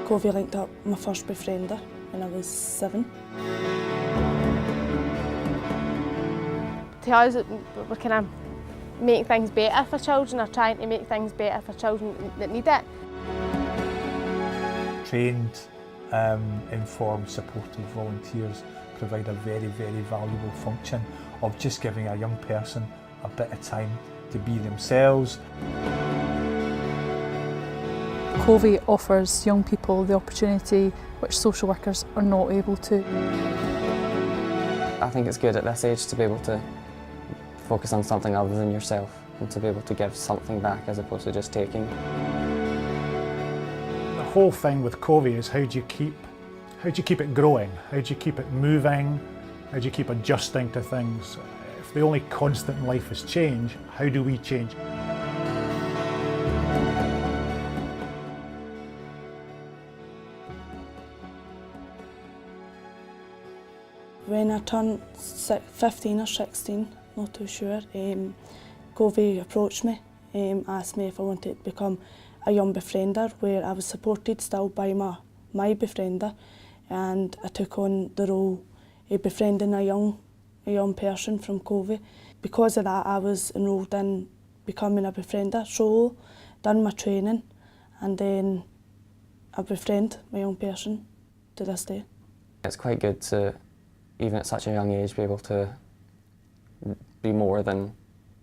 Covey linked up my first befriender when I was 7. To us, we're kind of making things better for children, or trying to make things better for children that need it. Trained, informed, supportive volunteers provide a very, very valuable function of just giving a young person a bit of time to be themselves. Covey offers young people the opportunity which social workers are not able to. I think it's good at this age to be able to focus on something other than yourself and to be able to give something back as opposed to just taking. The whole thing with Covey is how do you keep it growing? How do you keep it moving? How do you keep adjusting to things? If the only constant in life is change, how do we change? When I turned 15 or 16, not too sure, Covey approached me, asked me if I wanted to become a young befriender, where I was supported still by my befriender, and I took on the role of befriending a young person from Covey. Because of that, I was enrolled in becoming a befriender, so done my training, and then I befriend my young person to this day. It's quite good to, even at such a young age, be able to be more than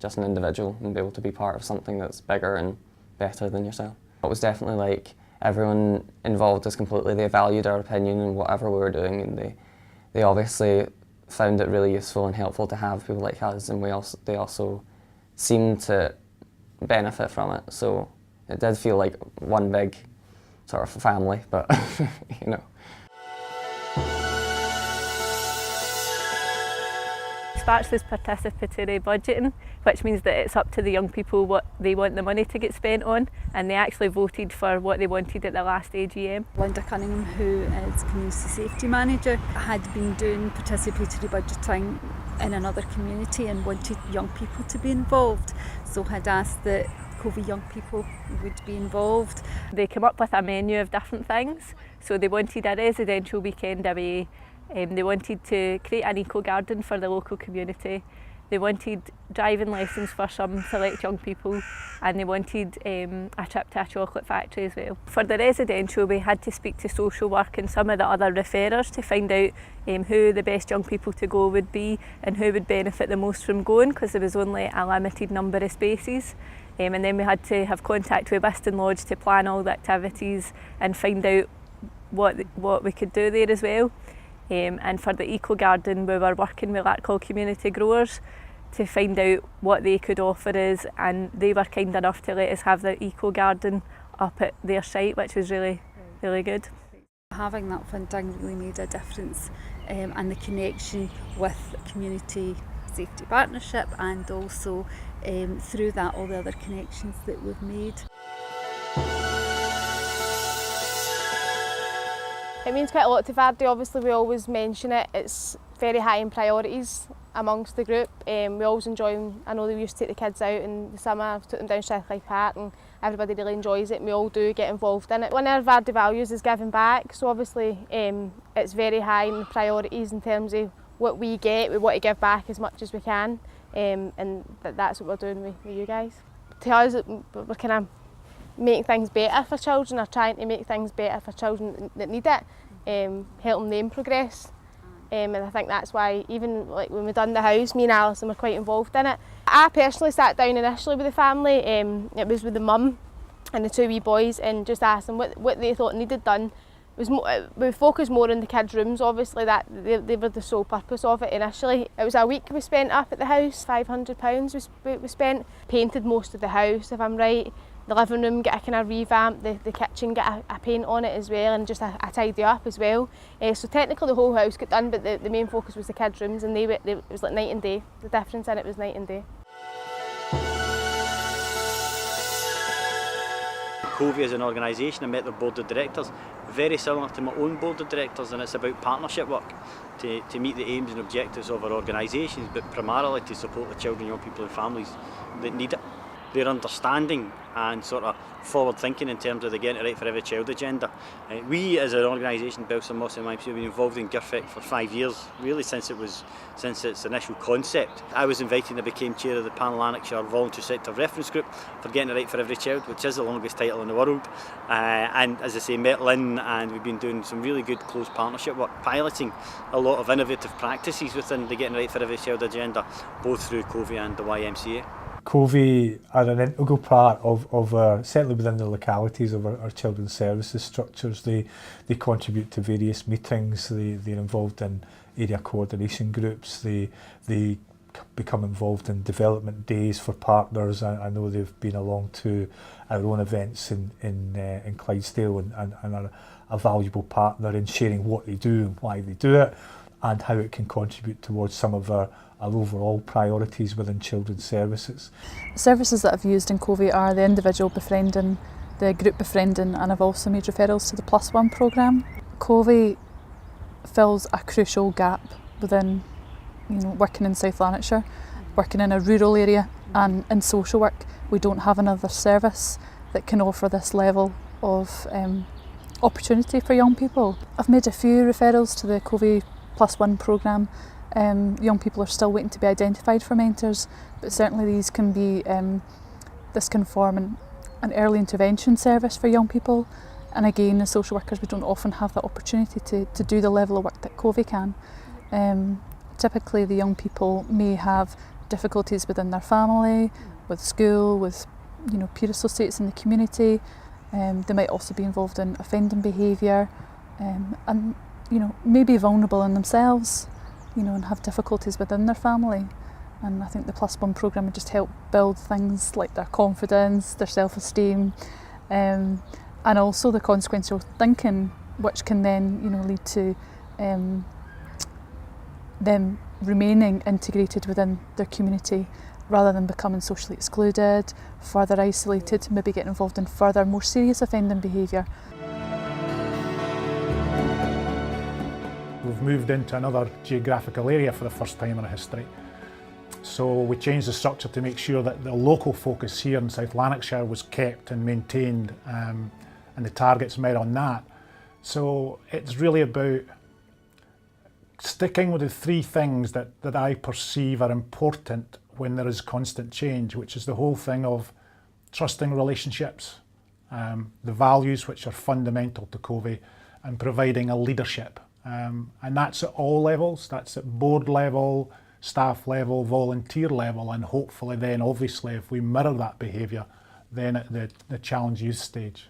just an individual and be able to be part of something that's bigger and better than yourself. It was definitely like everyone involved was they valued our opinion in whatever we were doing, and they obviously found it really useful and helpful to have people like us, and they also seemed to benefit from it. So it did feel like one big sort of family, but you know. Starts as participatory budgeting, which means that it's up to the young people what they want the money to get spent on, and they actually voted for what they wanted at the last AGM. Linda Cunningham, who is Community Safety Manager, had been doing participatory budgeting in another community and wanted young people to be involved, so had asked that Covey young people would be involved. They came up with a menu of different things, so they wanted a residential weekend away. They wanted to create an eco-garden for the local community. They wanted driving lessons for some select young people, and they wanted a trip to a chocolate factory as well. For the residential, we had to speak to social work and some of the other referrers to find out who the best young people to go would be and who would benefit the most from going, because there was only a limited number of spaces. And then we had to have contact with Whiston Lodge to plan all the activities and find out what we could do there as well. And for the eco garden, we were working with Larkhall community growers to find out what they could offer us, and they were kind enough to let us have the eco garden up at their site, which was really, really good. Having that funding really made a difference, and the connection with Community Safety Partnership, and also through that all the other connections that we've made. It means quite a lot to Vardy. Obviously we always mention it, it's very high in priorities amongst the group. We always enjoy, I know we used to take the kids out in the summer, I've took them down Strathclyde Park, and everybody really enjoys it, and we all do get involved in it. One of our Vardy values is giving back, so obviously it's very high in the priorities in terms of what we get. We want to give back as much as we can, and that's what we're doing with you guys. To us, we're kind of making things better for children, or trying to make things better for children that need it, helping them progress. And I think that's why, even like when we done the house, me and Alison were quite involved in it. I personally sat down initially with the family, it was with the mum and the 2 wee boys, and just asked them what they thought needed done. We focused more on the kids' rooms, obviously, that they were the sole purpose of it initially. It was a week we spent up at the house, £500 we spent. Painted most of the house, if I'm right. The living room, get a kind of revamp, the kitchen, get a paint on it as well, and just a tidy up as well. So technically the whole house got done, but the main focus was the kids' rooms, and it was like night and day. The difference in it was night and day. Covey as an organisation, I met the board of directors, very similar to my own board of directors, and it's about partnership work to meet the aims and objectives of our organisations, but primarily to support the children, young people and families that need it. their understanding and sort of forward thinking in terms of the Getting It Right for Every Child agenda. We as an organisation, Belson Mossam YMCA, have been involved in GIRFEC for 5 years, really since its initial concept. I was invited and I became chair of the Pan Lanarkshire Voluntary Sector Reference Group for Getting It Right for Every Child, which is the longest title in the world. And as I say, met Lynn, and we've been doing some really good close partnership work, piloting a lot of innovative practices within the Getting It Right for Every Child agenda, both through Covey and the YMCA. Covey are an integral part of certainly within the localities of our children's services structures. They contribute to various meetings, they're involved in area coordination groups, they become involved in development days for partners. I know they've been along to our own events in Clydesdale and are a valuable partner in sharing what they do and why they do it, and how it can contribute towards some of our overall priorities within children's services. Services that I've used in Covey are the individual befriending, the group befriending, and I've also made referrals to the +1 programme. Covey fills a crucial gap within, working in South Lanarkshire, working in a rural area, and in social work. We don't have another service that can offer this level of opportunity for young people. I've made a few referrals to the Covey +1 programme. Young people are still waiting to be identified for mentors, but certainly these can be, this can form an early intervention service for young people. And again, as social workers, we don't often have that opportunity to do the level of work that Covey can. Typically, the young people may have difficulties within their family, with school, with peer associates in the community. They might also be involved in offending behaviour, and may be vulnerable in themselves, and have difficulties within their family. And I think the +1 programme would just help build things like their confidence, their self-esteem, and also the consequential thinking, which can then lead to them remaining integrated within their community rather than becoming socially excluded, further isolated, maybe getting involved in further more serious offending behaviour. We've moved into another geographical area for the first time in our history. So we changed the structure to make sure that the local focus here in South Lanarkshire was kept and maintained, and the targets met on that. So it's really about sticking with the three things that I perceive are important when there is constant change, which is the whole thing of trusting relationships, the values which are fundamental to Covey, and providing a leadership. And that's at all levels, that's at board level, staff level, volunteer level, and hopefully then obviously if we mirror that behaviour then at the challenge youth stage.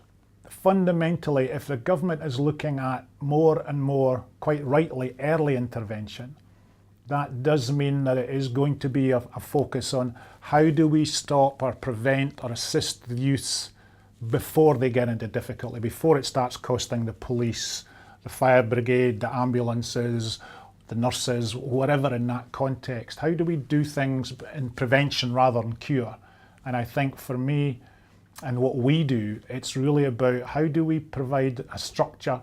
Fundamentally, if the government is looking at more and more, quite rightly, early intervention, that does mean that it is going to be a focus on how do we stop or prevent or assist the youths before they get into difficulty, before it starts costing the police, the fire brigade, the ambulances, the nurses, whatever in that context. How do we do things in prevention rather than cure? And I think for me and what we do, it's really about how do we provide a structure,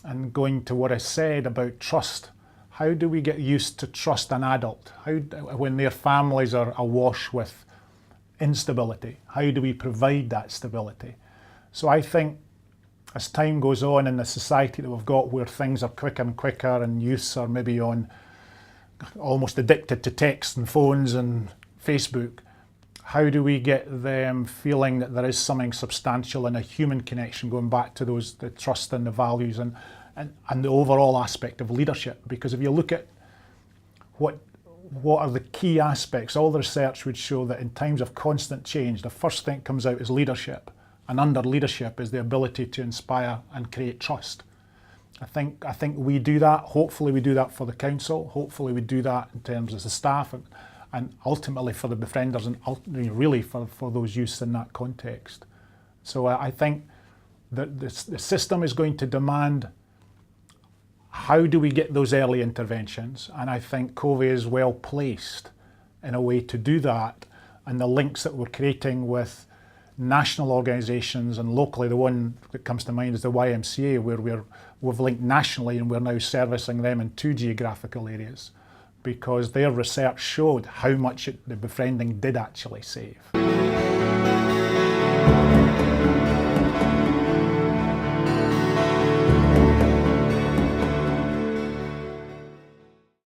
and going to what I said about trust. How do we get used to trust an adult? When their families are awash with instability, how do we provide that stability? So I think as time goes on in the society that we've got, where things are quicker and quicker and youths are maybe on almost addicted to text and phones and Facebook, how do we get them feeling that there is something substantial and a human connection, going back to the trust and the values and the overall aspect of leadership? Because if you look at what are the key aspects, all the research would show that in times of constant change, the first thing that comes out is leadership. And under leadership is the ability to inspire and create trust. I think we do that. Hopefully we do that for the council. Hopefully we do that in terms of the staff and ultimately for the befrienders and really for those youths in that context. So I think that the system is going to demand how do we get those early interventions, and I think Covey is well placed in a way to do that, and the links that we're creating with national organisations and locally, the one that comes to mind is the YMCA, where we've linked nationally and we're now servicing them in 2 geographical areas because their research showed how much the befriending did actually save.